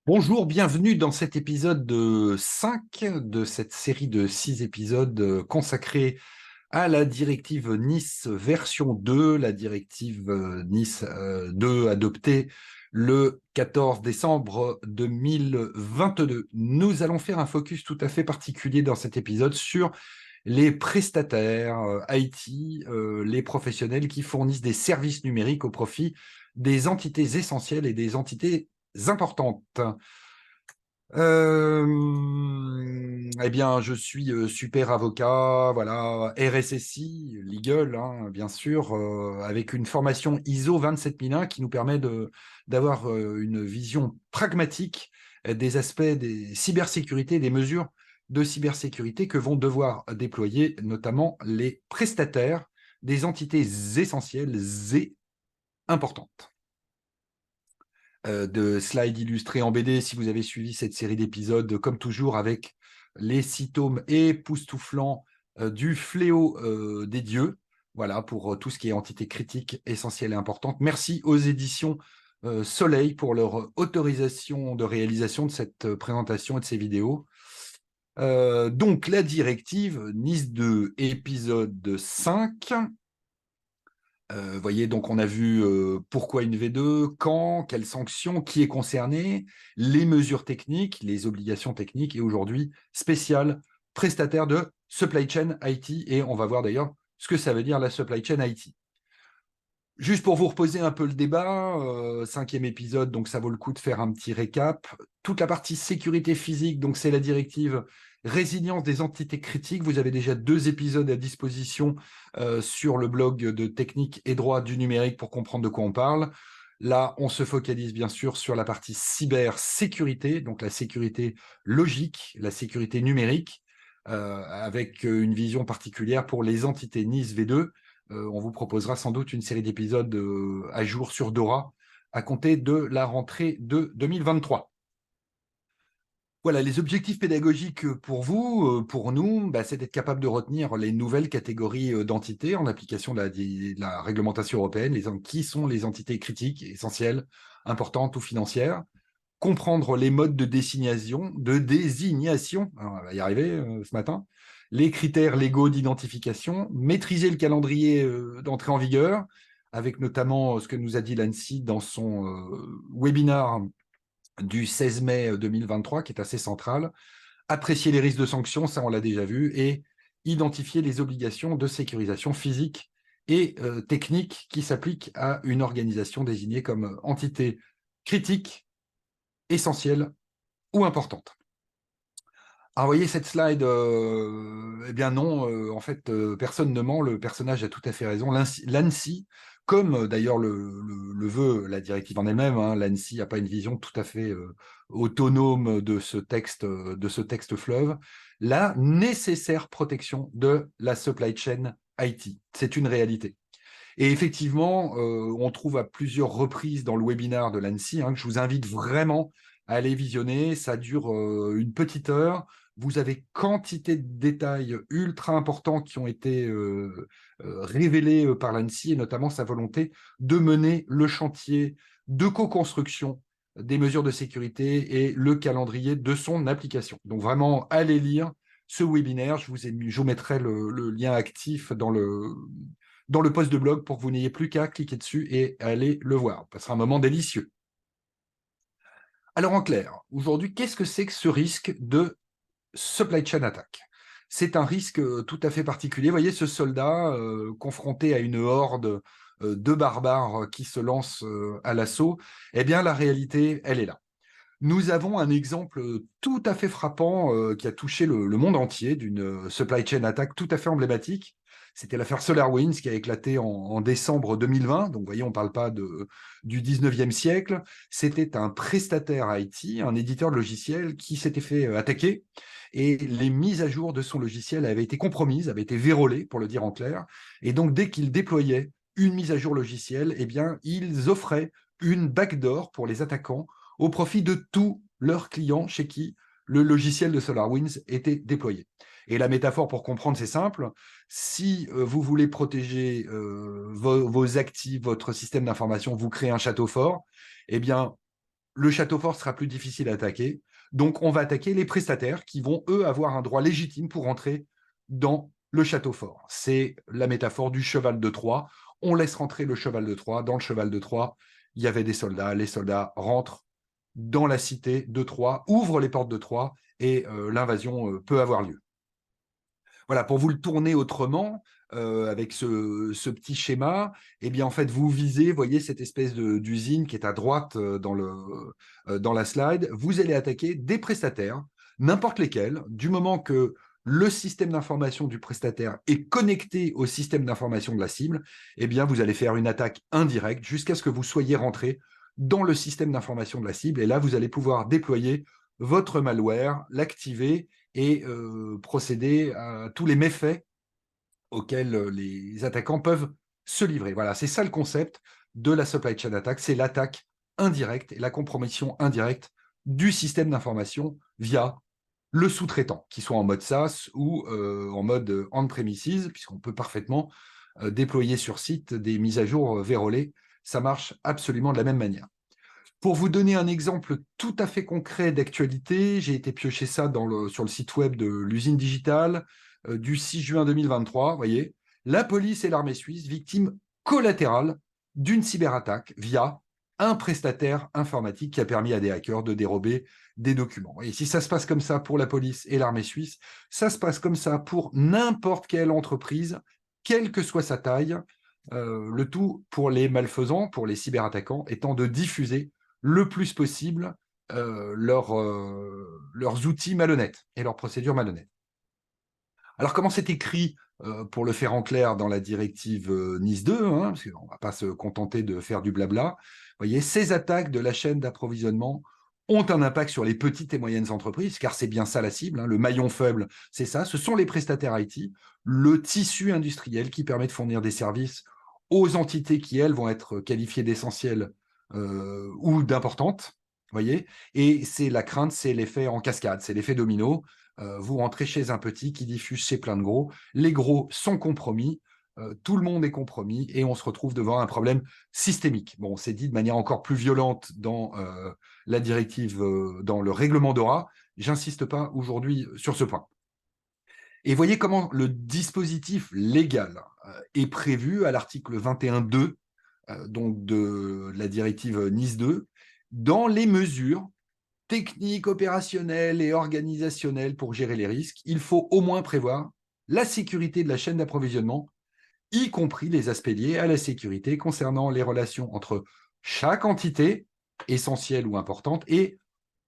Bonjour, bienvenue dans cet épisode 5 de cette série de 6 épisodes consacrés à la directive Nice version 2, la directive Nice 2 adoptée le 14 décembre 2022. Nous allons faire un focus tout à fait particulier dans cet épisode sur les prestataires IT, les professionnels qui fournissent des services numériques au profit des entités essentielles et des entités importantes. Eh bien, je suis super avocat, voilà, RSSI, legal, hein, bien sûr, avec une formation ISO 27001 qui nous permet d'avoir une vision pragmatique des aspects des cybersécurités, des mesures de cybersécurité que vont devoir déployer notamment les prestataires des entités essentielles et importantes. De slides illustrés en BD si vous avez suivi cette série d'épisodes, comme toujours, avec les 6 tomes époustouflants du fléau des dieux. Voilà, pour tout ce qui est entité critique, essentielle et importante. Merci aux éditions Soleil pour leur autorisation de réalisation de cette présentation et de ces vidéos. Donc, la directive Nice 2, épisode 5. Voyez, donc on a vu pourquoi une V2, quand, quelles sanctions, qui est concerné, les mesures techniques, les obligations techniques, et aujourd'hui, spécial prestataire de supply chain IT, et on va voir d'ailleurs ce que ça veut dire la supply chain IT. Juste pour vous reposer un peu le débat, 5e épisode, donc ça vaut le coup de faire un petit récap. Toute la partie sécurité physique, donc c'est la directive résilience des entités critiques. Vous avez déjà 2 épisodes à disposition sur le blog de technique et droit du numérique pour comprendre de quoi on parle. Là, on se focalise bien sûr sur la partie cybersécurité, donc la sécurité logique, la sécurité numérique, avec une vision particulière pour les entités NIS V2. On vous proposera sans doute une série d'épisodes à jour sur Dora à compter de la rentrée de 2023. Voilà, les objectifs pédagogiques pour vous, pour nous, c'est d'être capable de retenir les nouvelles catégories d'entités en application de la réglementation européenne, qui sont les entités critiques, essentielles, importantes ou financières, comprendre les modes de désignation, alors, on va y arriver ce matin, les critères légaux d'identification, maîtriser le calendrier d'entrée en vigueur, avec notamment ce que nous a dit l'ANSSI dans son webinar du 16 mai 2023, qui est assez central, apprécier les risques de sanctions, ça on l'a déjà vu, et identifier les obligations de sécurisation physique et technique qui s'appliquent à une organisation désignée comme entité critique, essentielle ou importante. Alors, vous voyez cette slide, eh bien non, en fait, personne ne ment, le personnage a tout à fait raison. L'ANSSI, comme d'ailleurs le veut la directive en elle-même, hein, l'ANSSI n'a pas une vision tout à fait autonome de ce texte fleuve, la nécessaire protection de la supply chain IT. C'est une réalité. Et effectivement, on trouve à plusieurs reprises dans le webinaire de l'ANSSI, que je vous invite vraiment à aller visionner. Ça dure une petite heure. Vous avez quantité de détails ultra importants qui ont été révélés par l'ANSSI, et notamment sa volonté de mener le chantier de co-construction des mesures de sécurité et le calendrier de son application. Donc vraiment, allez lire ce webinaire. Je vous mettrai le lien actif dans le post de blog pour que vous n'ayez plus qu'à cliquer dessus et aller le voir. Ce sera un moment délicieux. Alors en clair, aujourd'hui, qu'est-ce que c'est que ce risque de supply chain attack? C'est un risque tout à fait particulier. Vous voyez ce soldat confronté à une horde de barbares qui se lancent à l'assaut. Eh bien, la réalité, elle est là. Nous avons un exemple tout à fait frappant qui a touché le monde entier d'une supply chain attack tout à fait emblématique. C'était l'affaire SolarWinds qui a éclaté en décembre 2020. Donc, vous voyez, on ne parle pas du 19e siècle. C'était un prestataire IT, un éditeur de logiciels qui s'était fait attaquer, et les mises à jour de son logiciel avaient été compromises, avaient été vérolées, pour le dire en clair. Et donc, dès qu'il déployait une mise à jour logicielle, eh bien, ils offraient une backdoor pour les attaquants au profit de tous leurs clients chez qui le logiciel de SolarWinds était déployé. Et la métaphore pour comprendre, c'est simple. Si vous voulez protéger vos actifs, votre système d'information, vous créez un château fort, eh bien, le château fort sera plus difficile à attaquer. Donc, on va attaquer les prestataires qui vont, eux, avoir un droit légitime pour entrer dans le château fort. C'est la métaphore du cheval de Troie. On laisse rentrer le cheval de Troie. Dans le cheval de Troie, il y avait des soldats. Les soldats rentrent dans la cité de Troie, ouvrent les portes de Troie et l'invasion peut avoir lieu. Voilà, pour vous le tourner autrement, avec ce petit schéma, eh bien, en fait, vous visez, voyez cette espèce d'usine qui est à droite dans la slide. Vous allez attaquer des prestataires, n'importe lesquels, du moment que le système d'information du prestataire est connecté au système d'information de la cible, eh bien, vous allez faire une attaque indirecte jusqu'à ce que vous soyez rentré dans le système d'information de la cible. Et là, vous allez pouvoir déployer votre malware, l'activer et procéder à tous les méfaits auxquels les attaquants peuvent se livrer. Voilà, c'est ça le concept de la supply chain attack, c'est l'attaque indirecte et la compromission indirecte du système d'information via le sous-traitant, qu'il soit en mode SaaS ou en mode on-premises, puisqu'on peut parfaitement déployer sur site des mises à jour vérolées. Ça marche absolument de la même manière. Pour vous donner un exemple tout à fait concret d'actualité, j'ai été piocher ça sur le site web de l'usine digitale du 6 juin 2023. Vous voyez, la police et l'armée suisse victimes collatérales d'une cyberattaque via un prestataire informatique qui a permis à des hackers de dérober des documents. Et si ça se passe comme ça pour la police et l'armée suisse, ça se passe comme ça pour n'importe quelle entreprise, quelle que soit sa taille. Le tout pour les malfaisants, pour les cyberattaquants, étant de diffuser le plus possible leurs outils malhonnêtes et leurs procédures malhonnêtes. Alors, comment c'est écrit pour le faire en clair dans la directive NIS 2, hein, parce qu'on ne va pas se contenter de faire du blabla. Vous voyez, ces attaques de la chaîne d'approvisionnement ont un impact sur les petites et moyennes entreprises, car c'est bien ça la cible, hein, le maillon faible, c'est ça, ce sont les prestataires IT, le tissu industriel qui permet de fournir des services aux entités qui, elles, vont être qualifiées d'essentielles ou d'importantes, voyez, et c'est la crainte, c'est l'effet en cascade, c'est l'effet domino. Vous rentrez chez un petit qui diffuse chez plein de gros, les gros sont compromis, tout le monde est compromis et on se retrouve devant un problème systémique. Bon, c'est dit de manière encore plus violente dans la directive, dans le règlement DORA. J'insiste pas aujourd'hui sur ce point. Et voyez comment le dispositif légal est prévu à l'article 21.2 donc de la directive NIS 2 dans les mesures techniques, opérationnelles et organisationnelles pour gérer les risques. Il faut au moins prévoir la sécurité de la chaîne d'approvisionnement, y compris les aspects liés à la sécurité concernant les relations entre chaque entité, essentielle ou importante, et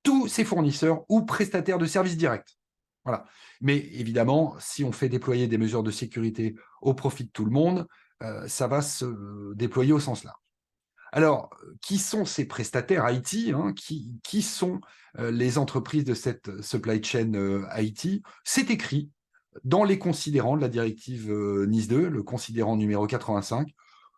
tous ses fournisseurs ou prestataires de services directs. Voilà. Mais évidemment, si on fait déployer des mesures de sécurité au profit de tout le monde, ça va se déployer au sens large. Alors, qui sont ces prestataires IT, hein, qui sont les entreprises de cette supply chain IT? C'est écrit dans les considérants de la directive NIS 2, le considérant numéro 85.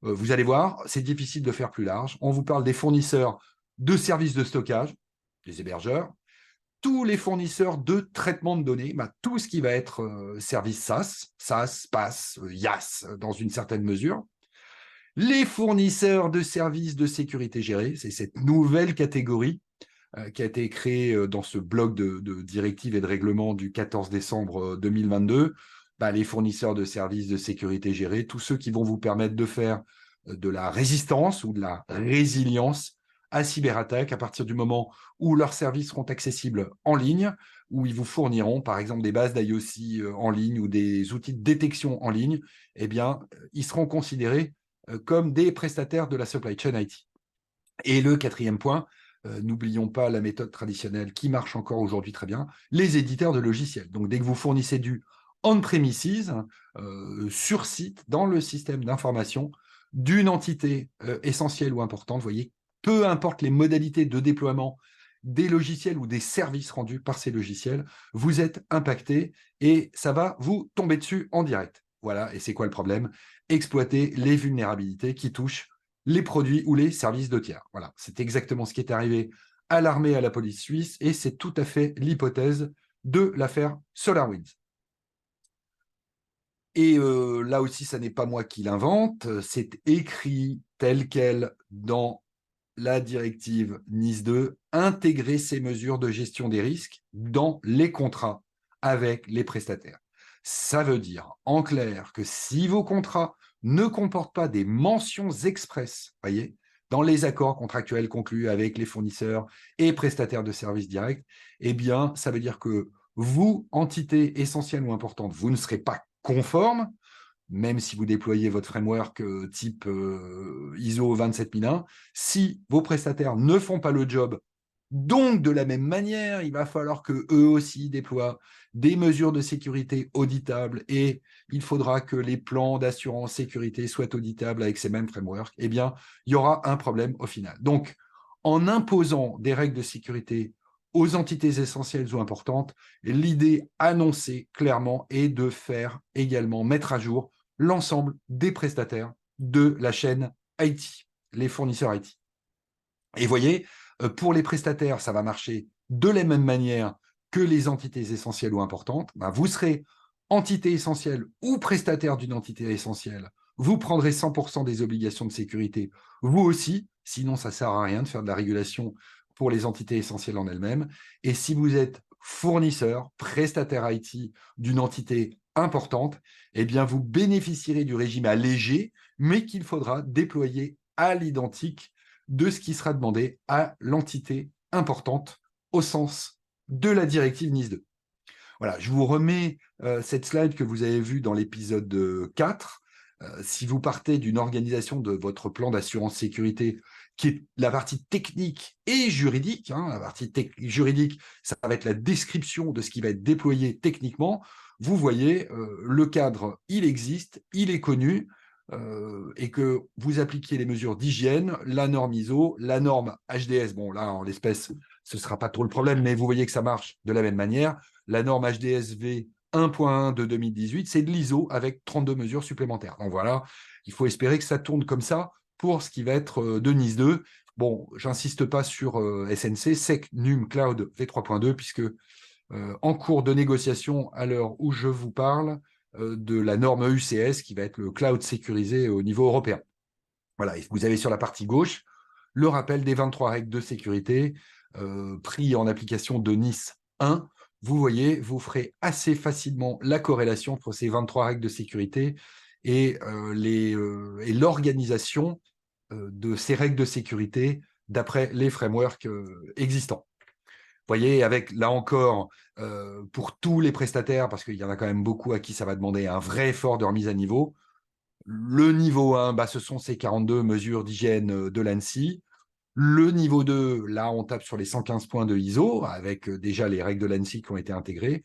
Vous allez voir, c'est difficile de faire plus large. On vous parle des fournisseurs de services de stockage, des hébergeurs, tous les fournisseurs de traitement de données, tout ce qui va être service SaaS, PaaS, IaaS dans une certaine mesure. Les fournisseurs de services de sécurité gérée, c'est cette nouvelle catégorie qui a été créée dans ce bloc de directives et de règlements du 14 décembre 2022. Les fournisseurs de services de sécurité gérée, tous ceux qui vont vous permettre de faire de la résistance ou de la résilience à cyberattaque à partir du moment où leurs services seront accessibles en ligne, où ils vous fourniront par exemple des bases d'IOC en ligne ou des outils de détection en ligne, eh bien, ils seront considérés comme des prestataires de la supply chain IT. Et le quatrième point, n'oublions pas la méthode traditionnelle qui marche encore aujourd'hui très bien, les éditeurs de logiciels. Donc, dès que vous fournissez du on-premises, sur site, dans le système d'information d'une entité essentielle ou importante, vous voyez, peu importe les modalités de déploiement des logiciels ou des services rendus par ces logiciels, vous êtes impacté et ça va vous tomber dessus en direct. Voilà, et c'est quoi le problème? Exploiter les vulnérabilités qui touchent les produits ou les services de tiers. Voilà, c'est exactement ce qui est arrivé à l'armée et à la police suisse, et c'est tout à fait l'hypothèse de l'affaire SolarWinds. Et là aussi, ça n'est pas moi qui l'invente, c'est écrit tel quel dans la directive NIS2, intégrer ces mesures de gestion des risques dans les contrats avec les prestataires. Ça veut dire, en clair, que si vos contrats ne comportent pas des mentions expresses, voyez, dans les accords contractuels conclus avec les fournisseurs et prestataires de services directs, eh bien, ça veut dire que vous, entité essentielle ou importante, vous ne serez pas conforme, même si vous déployez votre framework type ISO 27001, si vos prestataires ne font pas le job. Donc, de la même manière, il va falloir qu'eux aussi déploient des mesures de sécurité auditables et il faudra que les plans d'assurance sécurité soient auditables avec ces mêmes frameworks. Eh bien, il y aura un problème au final. Donc, en imposant des règles de sécurité aux entités essentielles ou importantes, l'idée annoncée clairement est de faire également mettre à jour l'ensemble des prestataires de la chaîne IT, les fournisseurs IT. Et vous voyez, pour les prestataires, ça va marcher de la même manière que les entités essentielles ou importantes. Ben, vous serez entité essentielle ou prestataire d'une entité essentielle. Vous prendrez 100% des obligations de sécurité, vous aussi, sinon ça ne sert à rien de faire de la régulation pour les entités essentielles en elles-mêmes. Et si vous êtes fournisseur, prestataire IT d'une entité importante, eh bien vous bénéficierez du régime allégé, mais qu'il faudra déployer à l'identique de ce qui sera demandé à l'entité importante au sens de la directive NIS2. Voilà, je vous remets cette slide que vous avez vue dans l'épisode 4. Si vous partez d'une organisation de votre plan d'assurance sécurité, qui est la partie technique et juridique, la partie juridique, ça va être la description de ce qui va être déployé techniquement. Vous voyez, le cadre, il existe, il est connu, et que vous appliquiez les mesures d'hygiène, la norme ISO, la norme HDS. Bon, là, en l'espèce, ce ne sera pas trop le problème, mais vous voyez que ça marche de la même manière. La norme HDSV 1.1 de 2018, c'est de l'ISO avec 32 mesures supplémentaires. Donc voilà, il faut espérer que ça tourne comme ça pour ce qui va être de NIS2. Bon, j'insiste pas sur SNC, SEC, NUM, Cloud V3.2, puisque en cours de négociation à l'heure où je vous parle de la norme EUCS qui va être le cloud sécurisé au niveau européen. Voilà, et vous avez sur la partie gauche le rappel des 23 règles de sécurité pris en application de NIS 1. Vous voyez, vous ferez assez facilement la corrélation entre ces 23 règles de sécurité et l'organisation de ces règles de sécurité d'après les frameworks existants. Vous voyez, avec, là encore, pour tous les prestataires, parce qu'il y en a quand même beaucoup à qui ça va demander un vrai effort de remise à niveau, le niveau 1, bah, ce sont ces 42 mesures d'hygiène de l'ANSSI. Le niveau 2, là, on tape sur les 115 points de ISO, avec déjà les règles de l'ANSSI qui ont été intégrées.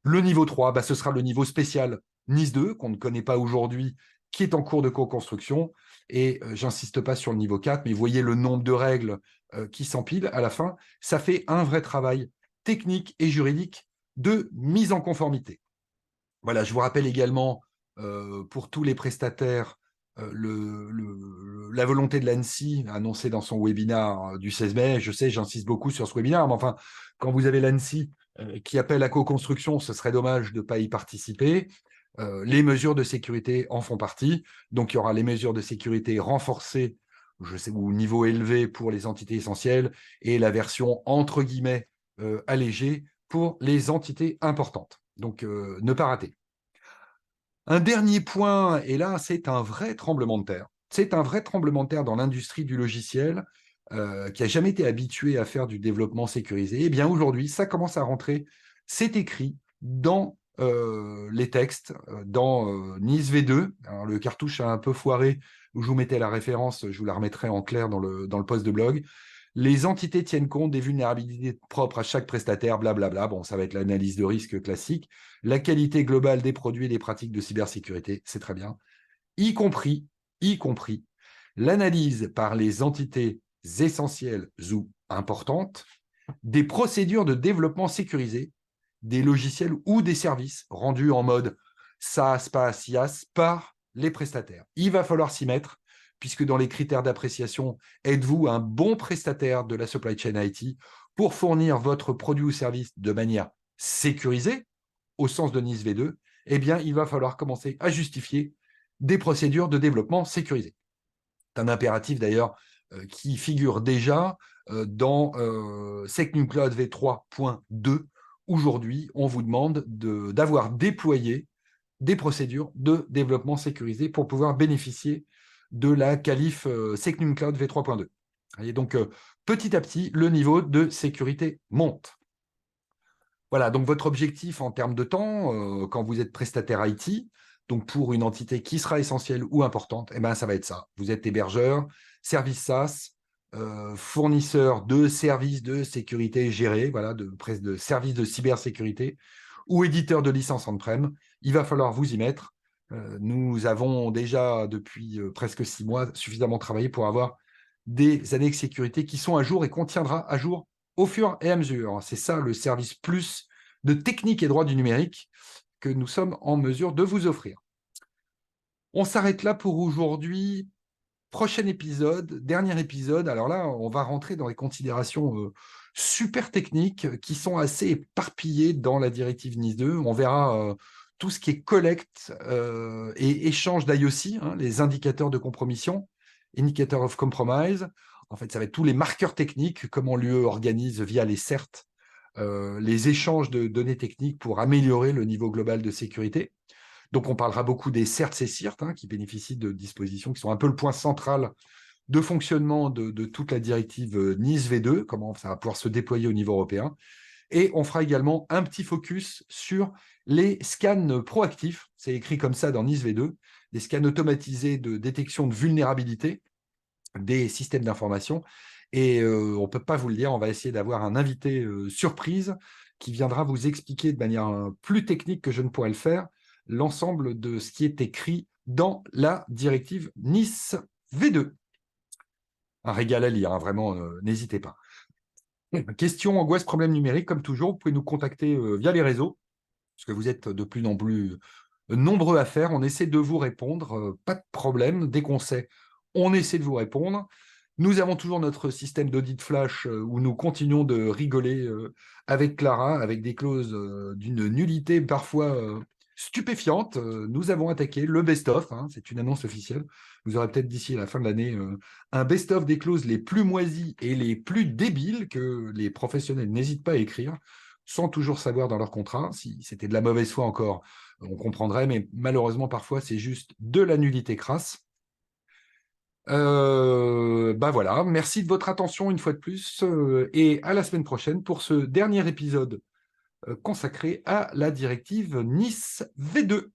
Le niveau 3, bah, ce sera le niveau spécial NIS2, qu'on ne connaît pas aujourd'hui, qui est en cours de co-construction. Et j'insiste pas sur le niveau 4, mais vous voyez le nombre de règles qui s'empilent à la fin. Ça fait un vrai travail technique et juridique de mise en conformité. Voilà, je vous rappelle également, pour tous les prestataires, la volonté de l'ANSSI annoncée dans son webinaire du 16 mai. Je sais, j'insiste beaucoup sur ce webinaire, mais enfin, quand vous avez l'ANSSI qui appelle à co-construction, ce serait dommage de ne pas y participer. Les mesures de sécurité en font partie. Donc, il y aura les mesures de sécurité renforcées, je sais, ou niveau élevé pour les entités essentielles, et la version entre guillemets allégée pour les entités importantes. Donc, ne pas rater. Un dernier point, et là, c'est un vrai tremblement de terre. C'est un vrai tremblement de terre dans l'industrie du logiciel qui n'a jamais été habitué à faire du développement sécurisé. Eh bien, aujourd'hui, ça commence à rentrer. C'est écrit dans les textes, dans NIS V2. Alors, le cartouche a un peu foiré, où je vous mettais la référence, je vous la remettrai en clair dans le post de blog. Les entités tiennent compte des vulnérabilités propres à chaque prestataire, blablabla. Bon, ça va être l'analyse de risque classique. La qualité globale des produits et des pratiques de cybersécurité, c'est très bien. Y compris l'analyse par les entités essentielles ou importantes des procédures de développement sécurisé des logiciels ou des services rendus en mode SaaS, PaaS, IaaS par les prestataires. Il va falloir s'y mettre, puisque dans les critères d'appréciation, êtes-vous un bon prestataire de la supply chain IT pour fournir votre produit ou service de manière sécurisée, au sens de NIS V2, eh bien, il va falloir commencer à justifier des procédures de développement sécurisées. C'est un impératif d'ailleurs qui figure déjà dans SecNumCloud v3.2. Aujourd'hui, on vous demande d'avoir déployé des procédures de développement sécurisé pour pouvoir bénéficier de la qualif SecNumCloud v3.2. Et donc, petit à petit, le niveau de sécurité monte. Voilà, donc votre objectif en termes de temps, quand vous êtes prestataire IT, donc pour une entité qui sera essentielle ou importante, eh ben, ça va être ça. Vous êtes hébergeur, service SaaS, fournisseur de services de sécurité gérés, voilà, de services de cybersécurité, ou éditeur de licence on-prem. Il va falloir vous y mettre. Nous avons déjà, depuis presque 6 mois, suffisamment travaillé pour avoir des années de sécurité qui sont à jour et qu'on tiendra à jour au fur et à mesure. C'est ça le service plus de technique et droit du numérique que nous sommes en mesure de vous offrir. On s'arrête là pour aujourd'hui. Prochain épisode, dernier épisode. Alors là, on va rentrer dans les considérations super techniques qui sont assez éparpillées dans la directive NIS 2. On verra tout ce qui est collecte et échange d'IOC, hein, les indicateurs de compromission, indicator of compromise. En fait, ça va être tous les marqueurs techniques, comment l'UE organise via les CERT les échanges de données techniques pour améliorer le niveau global de sécurité. Donc, on parlera beaucoup des CERT et CIRT, hein, qui bénéficient de dispositions qui sont un peu le point central de fonctionnement de toute la directive NIS V2, comment ça va pouvoir se déployer au niveau européen. Et on fera également un petit focus sur les scans proactifs, c'est écrit comme ça dans NIS V2, des scans automatisés de détection de vulnérabilité des systèmes d'information. Et on ne peut pas vous le dire, on va essayer d'avoir un invité surprise qui viendra vous expliquer de manière plus technique que je ne pourrais le faire l'ensemble de ce qui est écrit dans la directive NIS V2. Un régal à lire, hein, vraiment, n'hésitez pas. Question, angoisse, problème numérique, comme toujours, vous pouvez nous contacter via les réseaux, parce que vous êtes de plus en plus nombreux à faire. On essaie de vous répondre, pas de problème. Dès qu'on sait, on essaie de vous répondre. Nous avons toujours notre système d'audit flash où nous continuons de rigoler avec Clara, avec des clauses d'une nullité parfois stupéfiante. Nous avons attaqué le best-of, hein, c'est une annonce officielle. Vous aurez peut-être d'ici la fin de l'année un best-of des clauses les plus moisies et les plus débiles que les professionnels n'hésitent pas à écrire, sans toujours savoir dans leur contrat. Si c'était de la mauvaise foi encore, on comprendrait, mais malheureusement, parfois, c'est juste de la nullité crasse. Voilà, merci de votre attention une fois de plus et à la semaine prochaine pour ce dernier épisode consacré à la directive NIS V2.